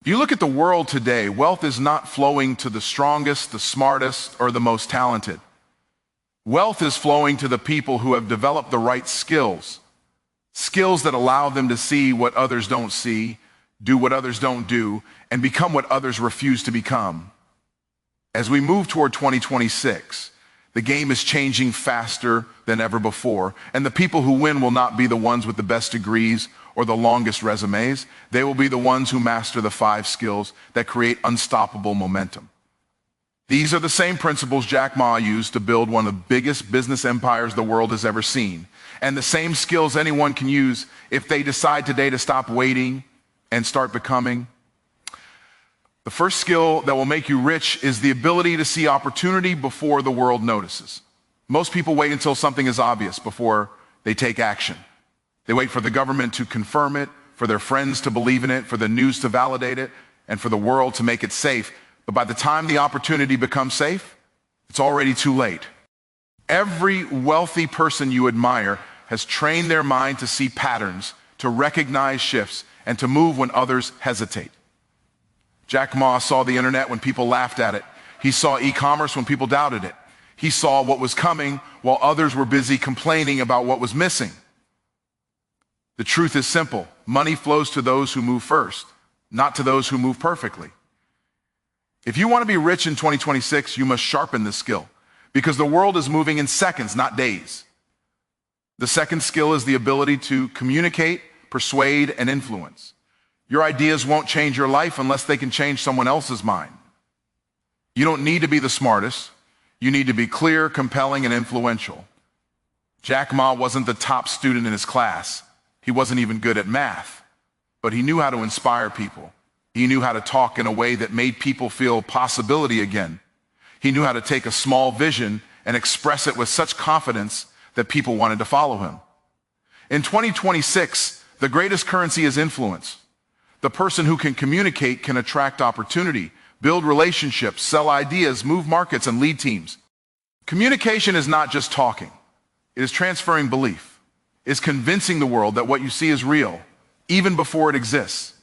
If you look at the world today, wealth is not flowing to the strongest, the smartest, or the most talented. Wealth is flowing to the people who have developed the right skills, skills that allow them to see what others don't see, do what others don't do, and become what others refuse to become. As we move toward 2026, the game is changing faster than ever before, and the people who win will not be the ones with the best degrees or the longest resumes. They will be the ones who master the 5 skills that create unstoppable momentum. These are the same principles Jack Ma used to build one of the biggest business empires the world has ever seen, and the same skills anyone can use if they decide today to stop waiting and start becoming. The first skill that will make you rich is the ability to see opportunity before the world notices. Most people wait until something is obvious before they take action. They wait for the government to confirm it, for their friends to believe in it, for the news to validate it, and for the world to make it safe. But by the time the opportunity becomes safe, it's already too late. Every wealthy person you admire has trained their mind to see patterns, to recognize shifts, and to move when others hesitate. Jack Ma saw the internet when people laughed at it. He saw e-commerce when people doubted it. He saw what was coming while others were busy complaining about what was missing. The truth is simple. Money flows to those who move first, not to those who move perfectly. If you want to be rich in 2026, you must sharpen this skill because the world is moving in seconds, not days. The second skill is the ability to communicate, persuade, and influence. Your ideas won't change your life unless they can change someone else's mind. You don't need to be the smartest. You need to be clear, compelling, and influential. Jack Ma wasn't the top student in his class. He wasn't even good at math, but he knew how to inspire people. He knew how to talk in a way that made people feel possibility again. He knew how to take a small vision and express it with such confidence that people wanted to follow him. In 2026, the greatest currency is influence. The person who can communicate can attract opportunity, build relationships, sell ideas, move markets, and lead teams. Communication is not just talking. It is transferring belief. It's convincing the world that what you see is real, even before it exists.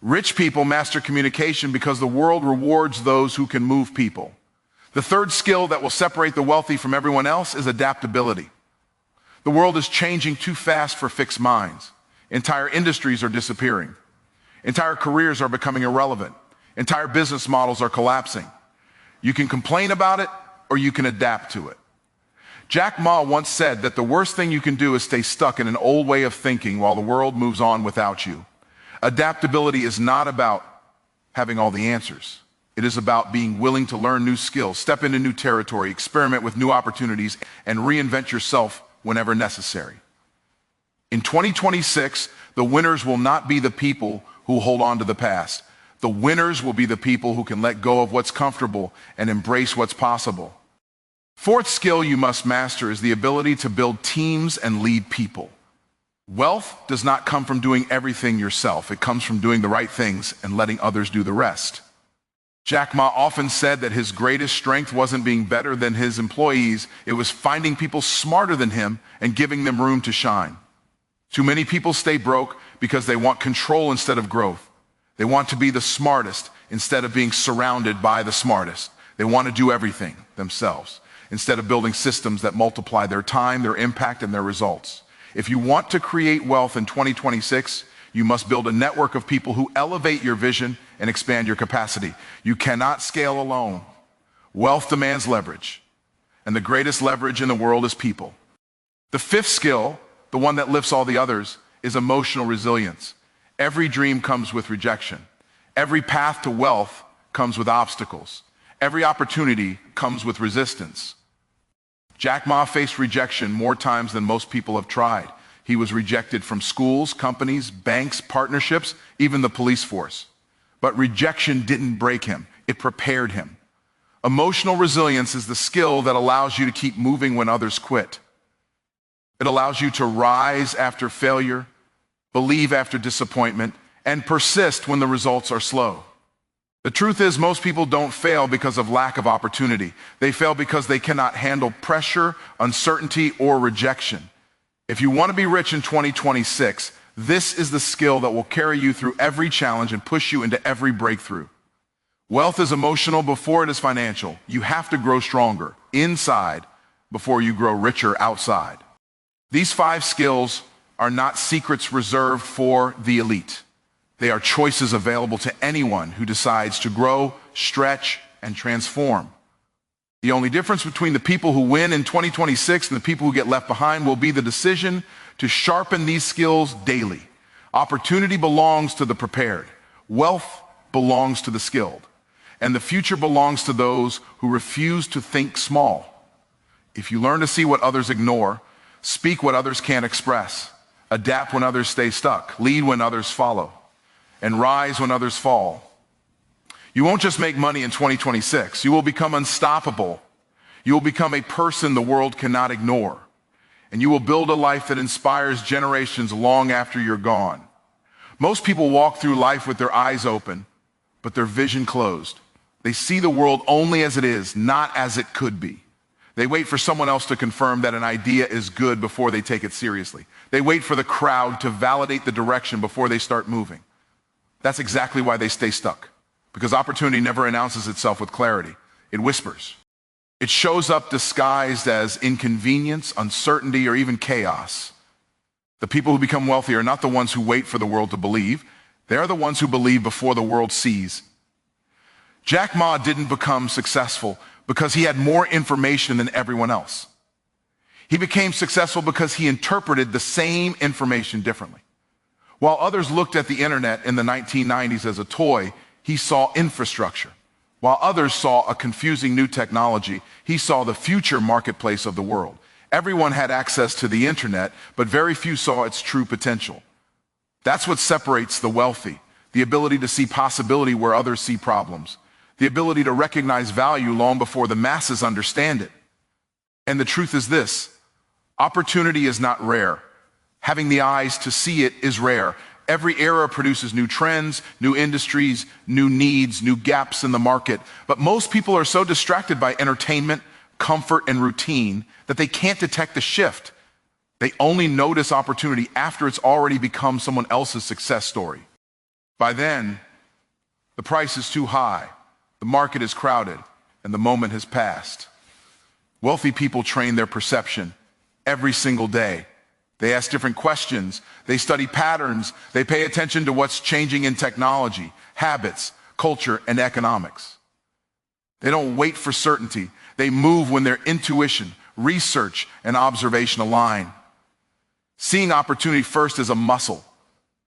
Rich people master communication because the world rewards those who can move people. The third skill that will separate the wealthy from everyone else is adaptability. The world is changing too fast for fixed minds. Entire industries are disappearing. Entire careers are becoming irrelevant. Entire business models are collapsing. You can complain about it or you can adapt to it. Jack Ma once said that the worst thing you can do is stay stuck in an old way of thinking while the world moves on without you. Adaptability is not about having all the answers. It is about being willing to learn new skills, step into new territory, experiment with new opportunities, and reinvent yourself whenever necessary. In 2026, the winners will not be the people who hold on to the past. The winners will be the people who can let go of what's comfortable and embrace what's possible. Fourth skill you must master is the ability to build teams and lead people. Wealth does not come from doing everything yourself. It comes from doing the right things and letting others do the rest. Jack Ma often said that his greatest strength wasn't being better than his employees. It was finding people smarter than him and giving them room to shine. Too many people stay broke because they want control instead of growth. They want to be the smartest instead of being surrounded by the smartest. They want to do everything themselves instead of building systems that multiply their time, their impact, and their results. If you want to create wealth in 2026, you must build a network of people who elevate your vision and expand your capacity. You cannot scale alone. Wealth demands leverage, and the greatest leverage in the world is people. The fifth skill, the one that lifts all the others, is emotional resilience. Every dream comes with rejection. Every path to wealth comes with obstacles. Every opportunity comes with resistance. Jack Ma faced rejection more times than most people have tried. He was rejected from schools, companies, banks, partnerships, even the police force. But rejection didn't break him. It prepared him. Emotional resilience is the skill that allows you to keep moving when others quit. It allows you to rise after failure, believe after disappointment, and persist when the results are slow. The truth is, most people don't fail because of lack of opportunity. They fail because they cannot handle pressure, uncertainty, or rejection. If you want to be rich in 2026, This is the skill that will carry you through every challenge and push you into every breakthrough. Wealth is emotional before it is financial. You have to grow stronger inside before you grow richer outside. These 5 skills are not secrets reserved for the elite. They are choices available to anyone who decides to grow, stretch, and transform. The only difference between the people who win in 2026 and the people who get left behind will be the decision to sharpen these skills daily. Opportunity belongs to the prepared. Wealth belongs to the skilled. And the future belongs to those who refuse to think small. If you learn to see what others ignore, speak what others can't express, adapt when others stay stuck, lead when others follow, and rise when others fall, you won't just make money in 2026. You will become unstoppable. You will become a person the world cannot ignore. And you will build a life that inspires generations long after you're gone. Most people walk through life with their eyes open, but their vision closed. They see the world only as it is, not as it could be. They wait for someone else to confirm that an idea is good before they take it seriously. They wait for the crowd to validate the direction before they start moving. That's exactly why they stay stuck. Because opportunity never announces itself with clarity. It whispers. It shows up disguised as inconvenience, uncertainty, or even chaos. The people who become wealthy are not the ones who wait for the world to believe. They're the ones who believe before the world sees. Jack Ma didn't become successful because he had more information than everyone else. He became successful because he interpreted the same information differently. While others looked at the internet in the 1990s as a toy, he saw infrastructure. While others saw a confusing new technology, he saw the future marketplace of the world. Everyone had access to the internet, but very few saw its true potential. That's what separates the wealthy, the ability to see possibility where others see problems, the ability to recognize value long before the masses understand it. And the truth is this: opportunity is not rare. Having the eyes to see it is rare. Every era produces new trends, new industries, new needs, new gaps in the market. But most people are so distracted by entertainment, comfort, and routine that they can't detect the shift. They only notice opportunity after it's already become someone else's success story. By then, the price is too high, the market is crowded, and the moment has passed. Wealthy people train their perception every single day. They ask different questions, they study patterns, they pay attention to what's changing in technology, habits, culture, and economics. They don't wait for certainty. They move when their intuition, research, and observation align. Seeing opportunity first is a muscle.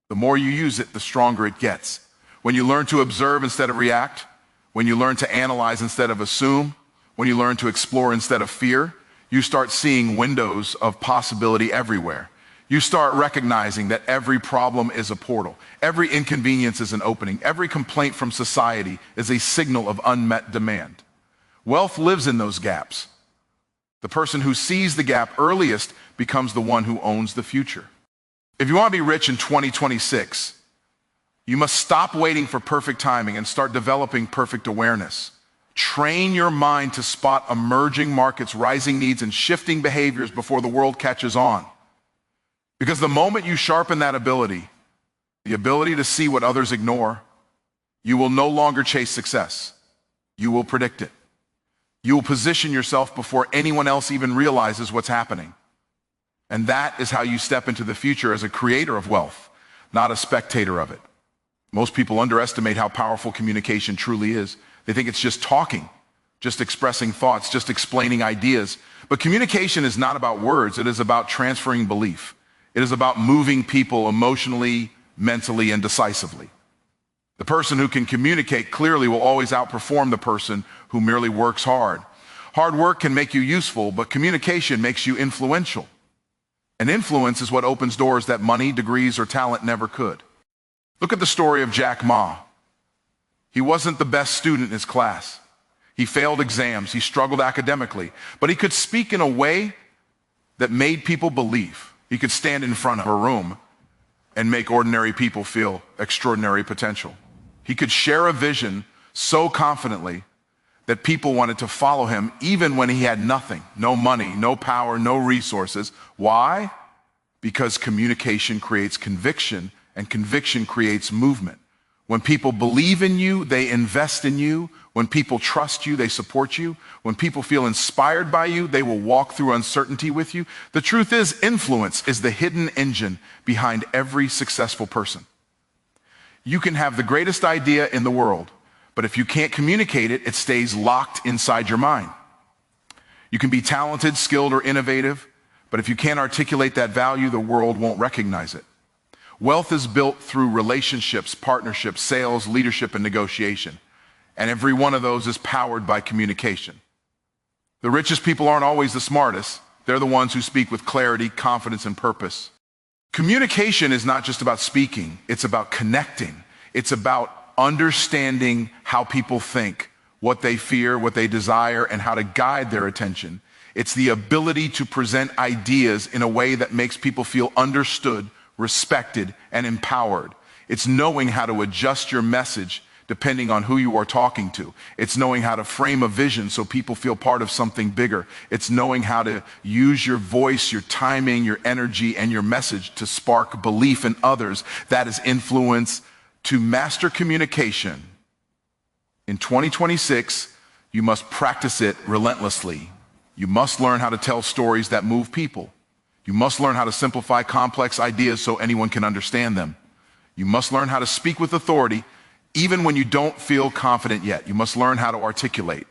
The more you use it, the stronger it gets. When you learn to observe instead of react, when you learn to analyze instead of assume, when you learn to explore instead of fear, you start seeing windows of possibility everywhere. You start recognizing that every problem is a portal. Every inconvenience is an opening. Every complaint from society is a signal of unmet demand. Wealth lives in those gaps. The person who sees the gap earliest becomes the one who owns the future. If you want to be rich in 2026, you must stop waiting for perfect timing and start developing perfect awareness. Train your mind to spot emerging markets, rising needs, and shifting behaviors before the world catches on. Because the moment you sharpen that ability, the ability to see what others ignore, you will no longer chase success. You will predict it. You will position yourself before anyone else even realizes what's happening. And that is how you step into the future as a creator of wealth, not a spectator of it. Most people underestimate how powerful communication truly is. They think it's just talking, just expressing thoughts, just explaining ideas. But communication is not about words. It is about transferring belief. It is about moving people emotionally, mentally, and decisively. The person who can communicate clearly will always outperform the person who merely works hard. Hard work can make you useful, but communication makes you influential. And influence is what opens doors that money, degrees, or talent never could. Look at the story of Jack Ma. He wasn't the best student in his class. He failed exams. He struggled academically. But he could speak in a way that made people believe. He could stand in front of a room and make ordinary people feel extraordinary potential. He could share a vision so confidently that people wanted to follow him even when he had nothing, no money, no power, no resources. Why? because communication creates conviction, and conviction creates movement. When people believe in you, they invest in you. When people trust you, they support you. When people feel inspired by you, they will walk through uncertainty with you. The truth is, influence is the hidden engine behind every successful person. You can have the greatest idea in the world, but if you can't communicate it, it stays locked inside your mind. You can be talented, skilled, or innovative, but if you can't articulate that value, the world won't recognize it. Wealth is built through relationships, partnerships, sales, leadership, and negotiation. And every one of those is powered by communication. The richest people aren't always the smartest. They're the ones who speak with clarity, confidence, and purpose. Communication is not just about speaking. It's about connecting. It's about understanding how people think, what they fear, what they desire, and how to guide their attention. It's the ability to present ideas in a way that makes people feel understood, respected, and empowered. It's knowing how to adjust your message depending on who you are talking to. It's knowing how to frame a vision so people feel part of something bigger. It's knowing how to use your voice, your timing, your energy, and your message to spark belief in others. That is influence. To master communication in 2026, you must practice it relentlessly. You must learn how to tell stories that move people. You must learn how to simplify complex ideas so anyone can understand them. You must learn how to speak with authority, even when you don't feel confident yet. You must learn how to articulate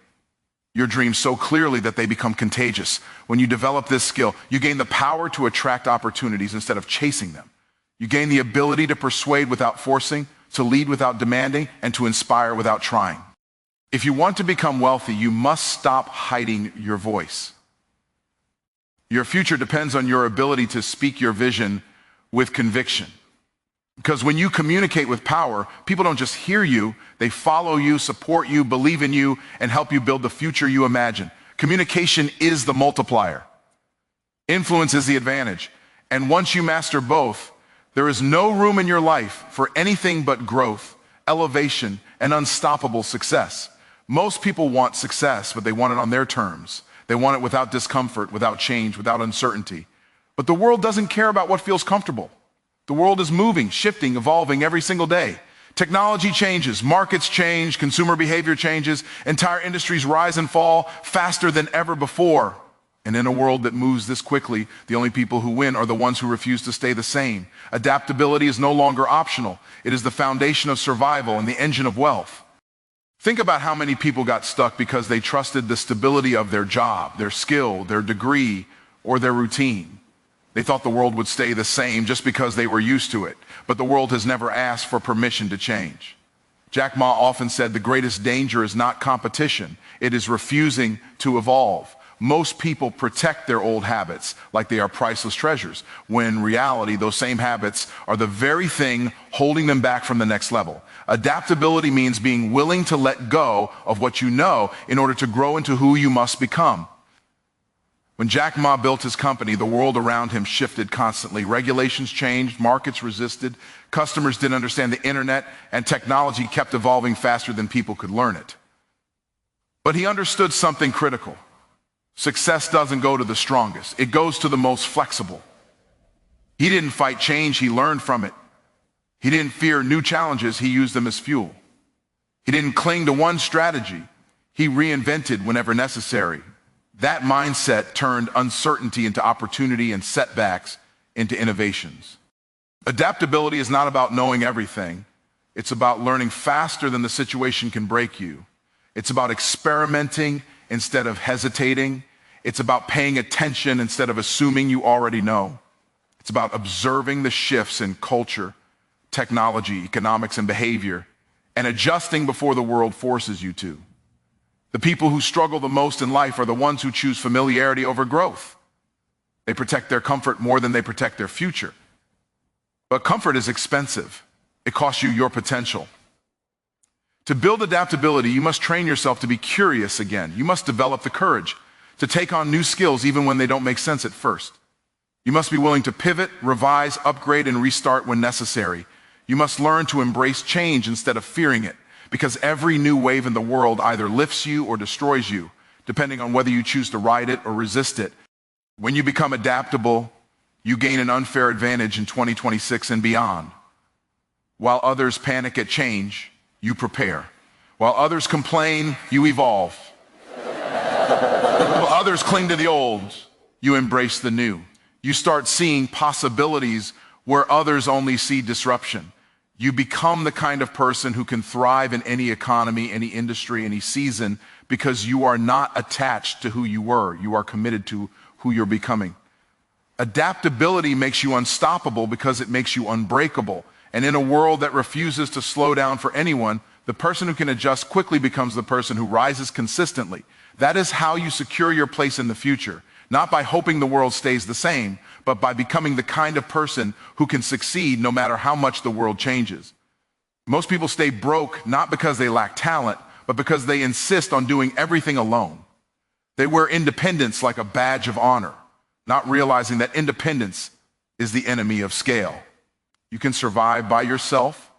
your dreams so clearly that they become contagious. When you develop this skill, you gain the power to attract opportunities instead of chasing them. You gain the ability to persuade without forcing, to lead without demanding, and to inspire without trying. If you want to become wealthy, you must stop hiding your voice. Your future depends on your ability to speak your vision with conviction. Because when you communicate with power, people don't just hear you, they follow you, support you, believe in you, and help you build the future you imagine. Communication is the multiplier. Influence is the advantage. And once you master both, there is no room in your life for anything but growth, elevation, and unstoppable success. Most people want success, but they want it on their terms. They want it without discomfort, without change, without uncertainty. But the world doesn't care about what feels comfortable. The world is moving, shifting, evolving every single day. Technology changes, markets change, consumer behavior changes, entire industries rise and fall faster than ever before. And in a world that moves this quickly, the only people who win are the ones who refuse to stay the same. Adaptability is no longer optional. It is the foundation of survival and the engine of wealth. Think about how many people got stuck because they trusted the stability of their job, their skill, their degree, or their routine. They thought the world would stay the same just because they were used to it. But the world has never asked for permission to change. Jack Ma often said the greatest danger is not competition. It is refusing to evolve. Most people protect their old habits like they are priceless treasures, when in reality, those same habits are the very thing holding them back from the next level. Adaptability means being willing to let go of what you know in order to grow into who you must become. When Jack Ma built his company, the world around him shifted constantly. Regulations changed, markets resisted, customers didn't understand the internet, and technology kept evolving faster than people could learn it. But he understood something critical. Success doesn't go to the strongest. It goes to the most flexible. He didn't fight change, he learned from it. He didn't fear new challenges, he used them as fuel. He didn't cling to one strategy, he reinvented whenever necessary. That mindset turned uncertainty into opportunity and setbacks into innovations. Adaptability is not about knowing everything. It's about learning faster than the situation can break you. It's about experimenting instead of hesitating. It's about paying attention instead of assuming you already know. It's about observing the shifts in culture, technology, economics, and behavior, and adjusting before the world forces you to. The people who struggle the most in life are the ones who choose familiarity over growth. They protect their comfort more than they protect their future. But comfort is expensive. It costs you your potential. To build adaptability, you must train yourself to be curious again. You must develop the courage to take on new skills even when they don't make sense at first. You must be willing to pivot, revise, upgrade, and restart when necessary. You must learn to embrace change instead of fearing it, because every new wave in the world either lifts you or destroys you, depending on whether you choose to ride it or resist it. When you become adaptable, you gain an unfair advantage in 2026 and beyond. While others panic at change, you prepare. While others complain, you evolve. While others cling to the old, you embrace the new. You start seeing possibilities where others only see disruption. You become the kind of person who can thrive in any economy, any industry, any season, because you are not attached to who you were. You are committed to who you're becoming. Adaptability makes you unstoppable because it makes you unbreakable. And in a world that refuses to slow down for anyone, the person who can adjust quickly becomes the person who rises consistently. That is how you secure your place in the future, not by hoping the world stays the same, but by becoming the kind of person who can succeed no matter how much the world changes. Most people stay broke not because they lack talent, but because they insist on doing everything alone. They wear independence like a badge of honor, not realizing that independence is the enemy of scale. You can survive by yourself,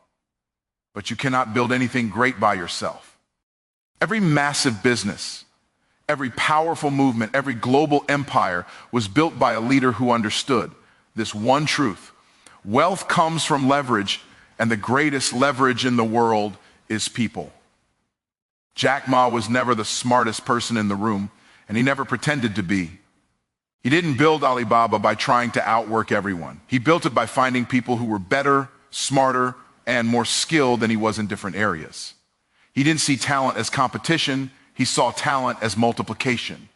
but you cannot build anything great by yourself. Every massive business, every powerful movement, every global empire was built by a leader who understood this one truth. Wealth comes from leverage, and the greatest leverage in the world is people. Jack Ma was never the smartest person in the room, and he never pretended to be. He didn't build Alibaba by trying to outwork everyone. He built it by finding people who were better, smarter, and more skilled than he was in different areas. He didn't see talent as competition. He saw talent as multiplication.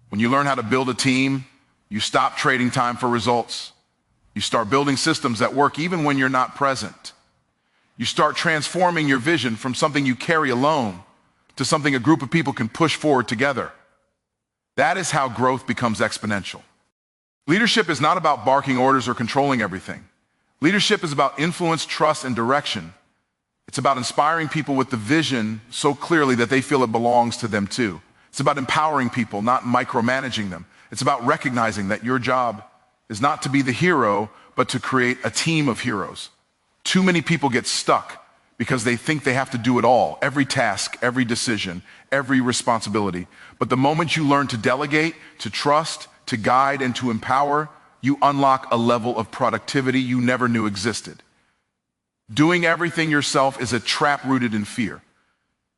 When you learn how to build a team, you stop trading time for results. You start building systems that work even when you're not present. You start transforming your vision from something you carry alone to something a group of people can push forward together. That is how growth becomes exponential. Leadership is not about barking orders or controlling everything. Leadership is about influence, trust, and direction. It's about inspiring people with the vision so clearly that they feel it belongs to them too. It's about empowering people, not micromanaging them. It's about recognizing that your job is not to be the hero, but to create a team of heroes. Too many people get stuck because they think they have to do it all, every task, every decision, every responsibility. But the moment you learn to delegate, to trust, to guide, and to empower, you unlock a level of productivity you never knew existed. Doing everything yourself is a trap rooted in fear.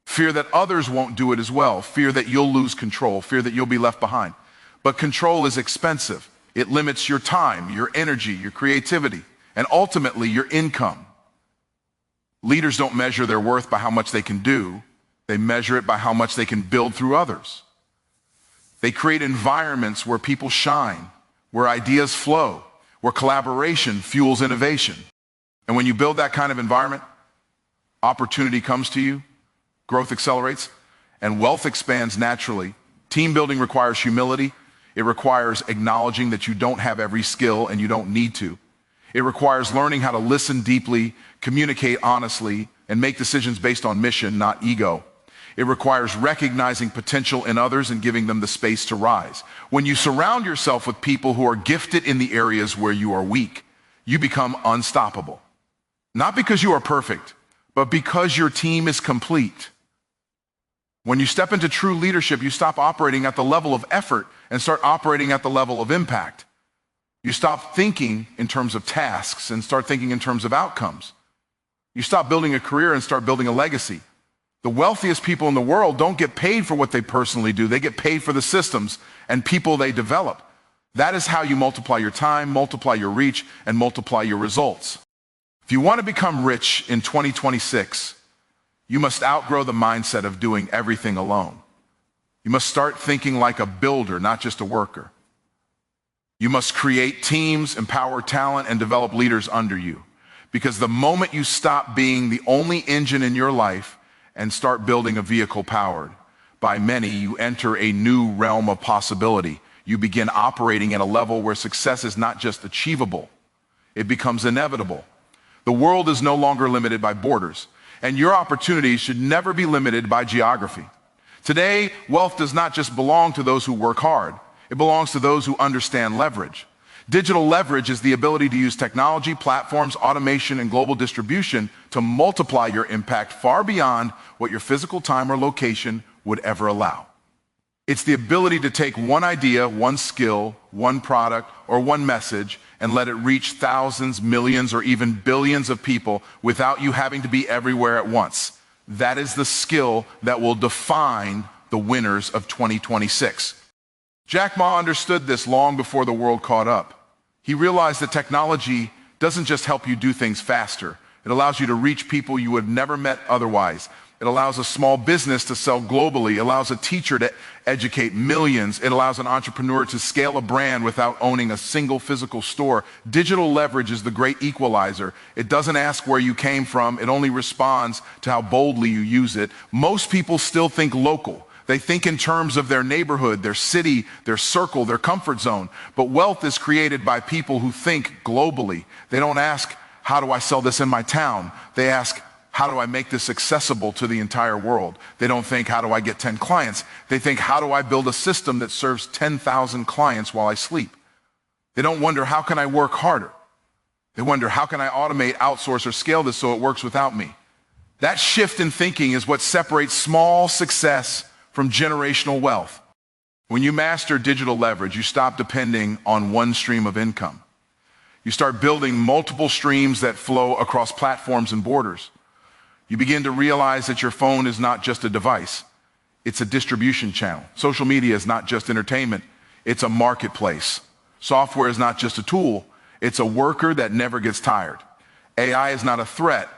Fear that others won't do it as well. Fear that you'll lose control. Fear that you'll be left behind. But control is expensive. It limits your time, your energy, your creativity, and ultimately your income. Leaders don't measure their worth by how much they can do. They measure it by how much they can build through others. They create environments where people shine, where ideas flow, where collaboration fuels innovation. And when you build that kind of environment, opportunity comes to you, growth accelerates, and wealth expands naturally. Team building requires humility. It requires acknowledging that you don't have every skill and you don't need to. It requires learning how to listen deeply, communicate honestly, and make decisions based on mission, not ego. It requires recognizing potential in others and giving them the space to rise. When you surround yourself with people who are gifted in the areas where you are weak, you become unstoppable. Not because you are perfect, but because your team is complete. When you step into true leadership, you stop operating at the level of effort and start operating at the level of impact. You stop thinking in terms of tasks and start thinking in terms of outcomes. You stop building a career and start building a legacy. The wealthiest people in the world don't get paid for what they personally do. They get paid for the systems and people they develop. That is how you multiply your time, multiply your reach, and multiply your results. If you want to become rich in 2026, you must outgrow the mindset of doing everything alone. You must start thinking like a builder, not just a worker. You must create teams, empower talent, and develop leaders under you. Because the moment you stop being the only engine in your life and start building a vehicle powered by many, you enter a new realm of possibility. You begin operating at a level where success is not just achievable, it becomes inevitable. The world is no longer limited by borders, and your opportunities should never be limited by geography. Today, wealth does not just belong to those who work hard. It belongs to those who understand leverage. Digital leverage is the ability to use technology, platforms, automation, and global distribution to multiply your impact far beyond what your physical time or location would ever allow. It's the ability to take one idea, one skill, one product, or one message and let it reach thousands, millions, or even billions of people without you having to be everywhere at once. That is the skill that will define the winners of 2026. Jack Ma understood this long before the world caught up. He realized that technology doesn't just help you do things faster. It allows you to reach people you would have never met otherwise. It allows a small business to sell globally. It allows a teacher to educate millions. It allows an entrepreneur to scale a brand without owning a single physical store. Digital leverage is the great equalizer. It doesn't ask where you came from. It only responds to how boldly you use it. Most people still think local. They think in terms of their neighborhood, their city, their circle, their comfort zone. But wealth is created by people who think globally. They don't ask, how do I sell this in my town? They ask, how do I make this accessible to the entire world? They don't think, how do I get 10 clients? They think, how do I build a system that serves 10,000 clients while I sleep? They don't wonder, how can I work harder? They wonder, how can I automate, outsource, or scale this so it works without me? That shift in thinking is what separates small success from generational wealth. When you master digital leverage, you stop depending on one stream of income. You start building multiple streams that flow across platforms and borders. You begin to realize that your phone is not just a device, it's a distribution channel. Social media is not just entertainment, it's a marketplace. Software is not just a tool, it's a worker that never gets tired. AI is not a threat,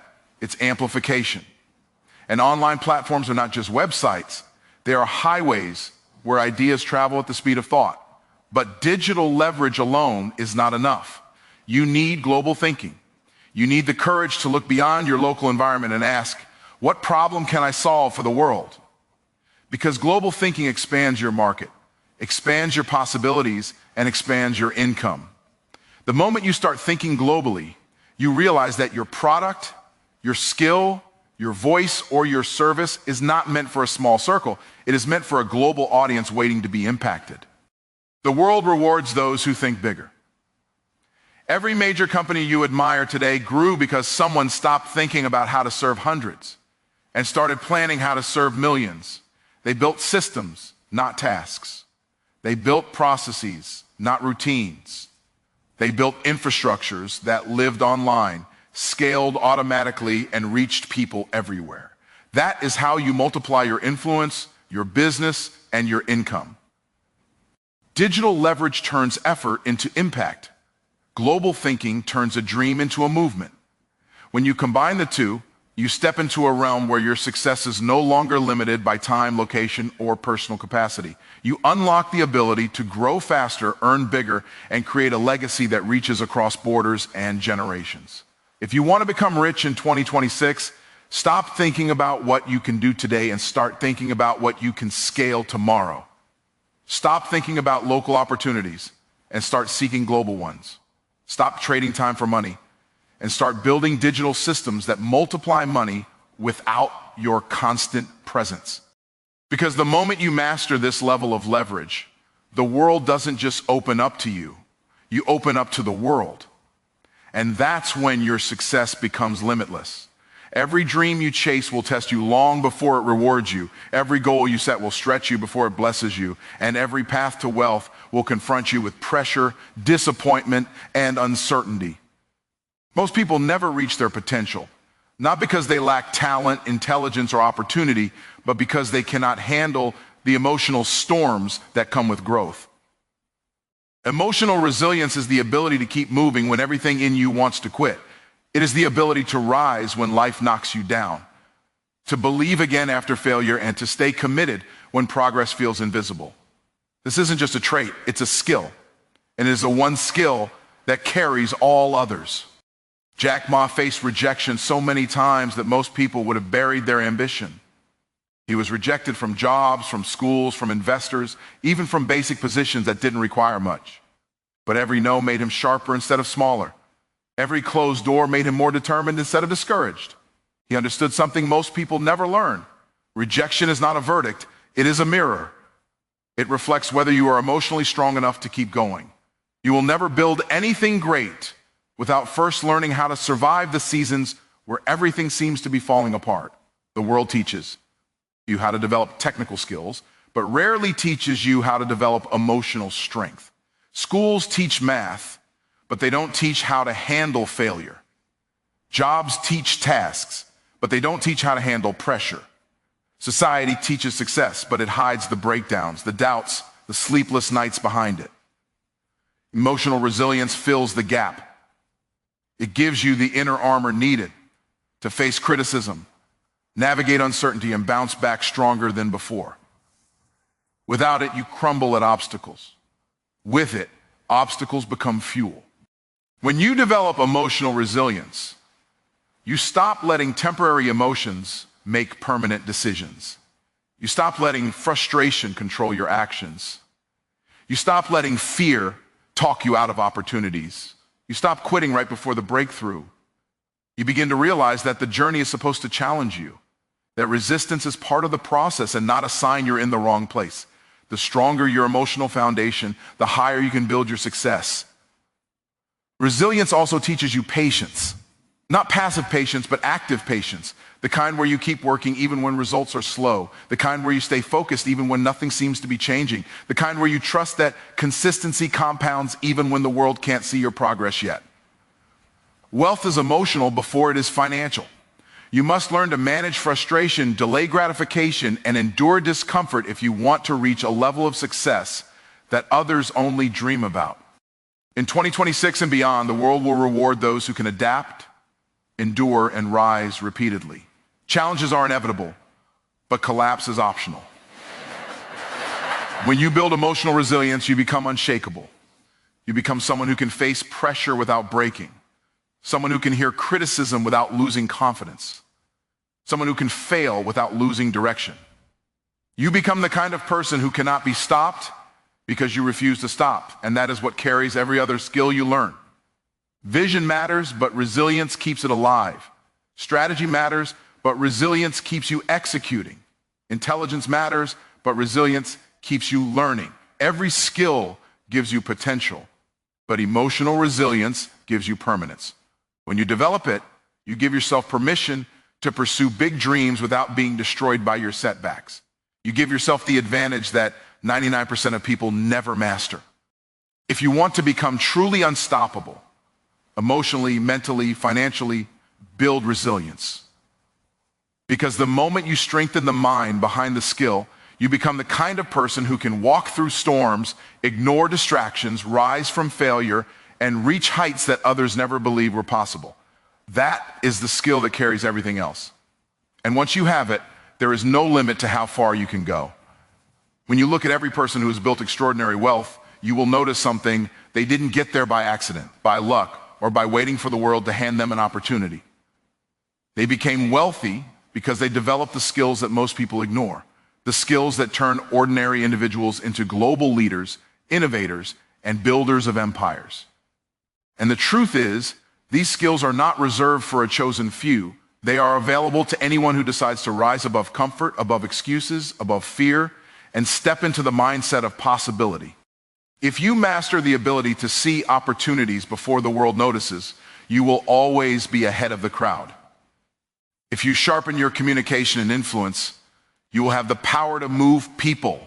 it's amplification. And online platforms are not just websites, they are highways where ideas travel at the speed of thought. But digital leverage alone is not enough. You need global thinking. You need the courage to look beyond your local environment and ask, what problem can I solve for the world? Because global thinking expands your market, expands your possibilities, and expands your income. The moment you start thinking globally, you realize that your product, your skill, your voice, or your service is not meant for a small circle. It is meant for a global audience waiting to be impacted. The world rewards those who think bigger. Every major company you admire today grew because someone stopped thinking about how to serve hundreds and started planning how to serve millions. They built systems, not tasks. They built processes, not routines. They built infrastructures that lived online, scaled automatically, and reached people everywhere. That is how you multiply your influence, your business, and your income. Digital leverage turns effort into impact. Global thinking turns a dream into a movement. When you combine the two, you step into a realm where your success is no longer limited by time, location, or personal capacity. You unlock the ability to grow faster, earn bigger, and create a legacy that reaches across borders and generations. If you want to become rich in 2026, stop thinking about what you can do today and start thinking about what you can scale tomorrow. Stop thinking about local opportunities and start seeking global ones. Stop trading time for money and start building digital systems that multiply money without your constant presence. Because the moment you master this level of leverage, the world doesn't just open up to you, you open up to the world. And that's when your success becomes limitless. Every dream you chase will test you long before it rewards you. Every goal you set will stretch you before it blesses you. And every path to wealth will confront you with pressure, disappointment, and uncertainty. Most people never reach their potential, not because they lack talent, intelligence, or opportunity, but because they cannot handle the emotional storms that come with growth. Emotional resilience is the ability to keep moving when everything in you wants to quit. It is the ability to rise when life knocks you down, to believe again after failure, and to stay committed when progress feels invisible. This isn't just a trait, it's a skill. And it is the one skill that carries all others. Jack Ma faced rejection so many times that most people would have buried their ambition. He was rejected from jobs, from schools, from investors, even from basic positions that didn't require much. But every no made him sharper instead of smaller. Every closed door made him more determined instead of discouraged. He understood something most people never learn. Rejection is not a verdict, it is a mirror. It reflects whether you are emotionally strong enough to keep going. You will never build anything great without first learning how to survive the seasons where everything seems to be falling apart. The world teaches you how to develop technical skills, but rarely teaches you how to develop emotional strength. Schools teach math, but they don't teach how to handle failure. Jobs teach tasks, but they don't teach how to handle pressure. Society teaches success, but it hides the breakdowns, the doubts, the sleepless nights behind it. Emotional resilience fills the gap. It gives you the inner armor needed to face criticism, navigate uncertainty, and bounce back stronger than before. Without it, you crumble at obstacles. With it, obstacles become fuel. When you develop emotional resilience, you stop letting temporary emotions make permanent decisions. You stop letting frustration control your actions. You stop letting fear talk you out of opportunities. You stop quitting right before the breakthrough. You begin to realize that the journey is supposed to challenge you, that resistance is part of the process and not a sign you're in the wrong place. The stronger your emotional foundation, the higher you can build your success. Resilience also teaches you patience. Not passive patience, but active patience. The kind where you keep working even when results are slow. The kind where you stay focused even when nothing seems to be changing. The kind where you trust that consistency compounds even when the world can't see your progress yet. Wealth is emotional before it is financial. You must learn to manage frustration, delay gratification, and endure discomfort if you want to reach a level of success that others only dream about. In 2026 and beyond, the world will reward those who can adapt, endure, and rise repeatedly. Challenges are inevitable, but collapse is optional. When you build emotional resilience, you become unshakable. You become someone who can face pressure without breaking, someone who can hear criticism without losing confidence, someone who can fail without losing direction. You become the kind of person who cannot be stopped because you refuse to stop, and that is what carries every other skill you learn. Vision matters, but resilience keeps it alive. Strategy matters, but resilience keeps you executing. Intelligence matters, but resilience keeps you learning. Every skill gives you potential, but emotional resilience gives you permanence. When you develop it, you give yourself permission to pursue big dreams without being destroyed by your setbacks. You give yourself the advantage that 99% of people never master. If you want to become truly unstoppable, emotionally, mentally, financially, build resilience. Because the moment you strengthen the mind behind the skill, you become the kind of person who can walk through storms, ignore distractions, rise from failure, and reach heights that others never believed were possible. That is the skill that carries everything else. And once you have it, there is no limit to how far you can go. When you look at every person who has built extraordinary wealth, you will notice something. They didn't get there by accident, by luck, or by waiting for the world to hand them an opportunity. They became wealthy because they developed the skills that most people ignore, the skills that turn ordinary individuals into global leaders, innovators, and builders of empires. And the truth is, these skills are not reserved for a chosen few. They are available to anyone who decides to rise above comfort, above excuses, above fear, and step into the mindset of possibility. If you master the ability to see opportunities before the world notices, you will always be ahead of the crowd. If you sharpen your communication and influence, you will have the power to move people,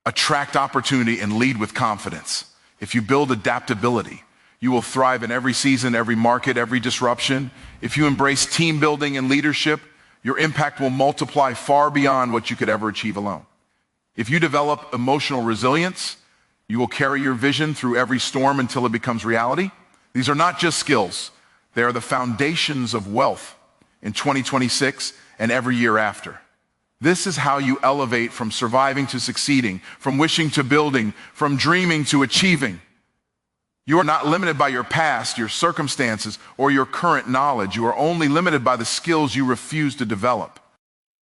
attract opportunity, and lead with confidence. If you build adaptability, you will thrive in every season, every market, every disruption. If you embrace team building and leadership, your impact will multiply far beyond what you could ever achieve alone. If you develop emotional resilience, you will carry your vision through every storm until it becomes reality. These are not just skills. They are the foundations of wealth in 2026 and every year after. This is how you elevate from surviving to succeeding, from wishing to building, from dreaming to achieving. You are not limited by your past, your circumstances, or your current knowledge. You are only limited by the skills you refuse to develop.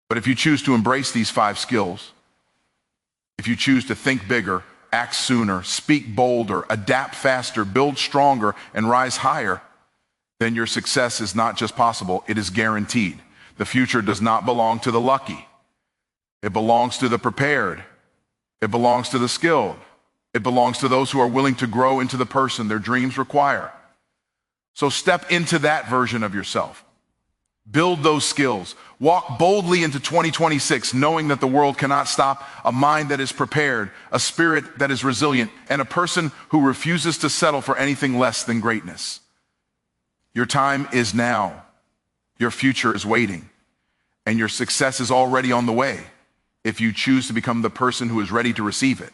But if you choose to embrace these 5 skills, if you choose to think bigger, act sooner, speak bolder, adapt faster, build stronger, and rise higher, then your success is not just possible, it is guaranteed. The future does not belong to the lucky. It belongs to the prepared. It belongs to the skilled. It belongs to those who are willing to grow into the person their dreams require. So step into that version of yourself. Build those skills. Walk boldly into 2026, knowing that the world cannot stop a mind that is prepared, a spirit that is resilient, and a person who refuses to settle for anything less than greatness. Your time is now. Your future is waiting. And your success is already on the way if you choose to become the person who is ready to receive it.